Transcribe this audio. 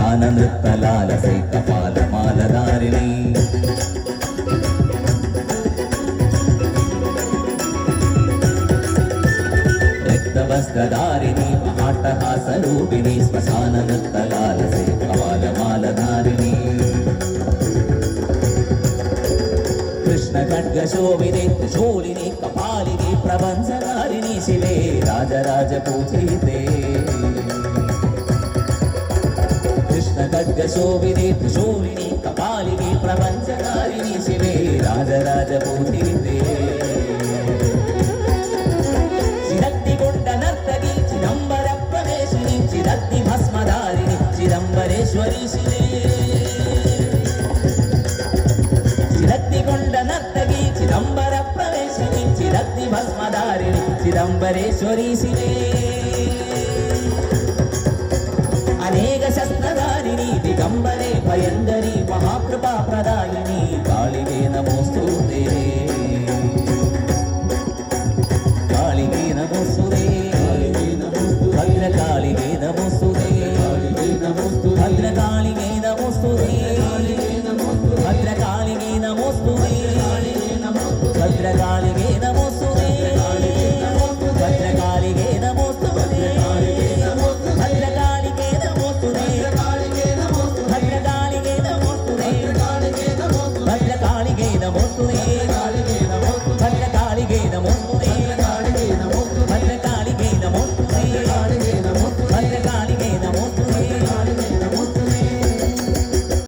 ശ്മശാന നൃത്തലാലസൈ കപാലമാലധാരിണി രക്തവസ്ത്രധാരിണി മഹാട്ടഹാസരൂപിണി ശ്മശാന നൃത്തലാലസൈ കപാലമാലധാരിണി കൃഷ്ണഖഡ്ഗശോഭിനി ത്രിശൂലിനി കപാലിനി പ്രപഞ്ചകാരിണി ശിവേ രാജരാജപൂജിതേ കൃഷ്ണഖഡ്ഗശോഭിനി ത്രിശൂലിനി കപാലിനി പ്രപഞ്ചകാരിണി ശിവേ രാജരാജപൂജിതേ ചിരഗ്നി കൊണ്ട നർത്തകി ചിദംബര പ്രവേശിനി ചിരഗ്നി ഭസ്മധാരിണി ചിദംബരേശ്വരി ശിവേ ചിരഗ്നി കൊണ്ട നർത്തകി ചിദംബര പ്രവേശിനി ചിരഗ്നി ഭസ്മധാരിണി ചിദംബരേശ്വരി ശിവേ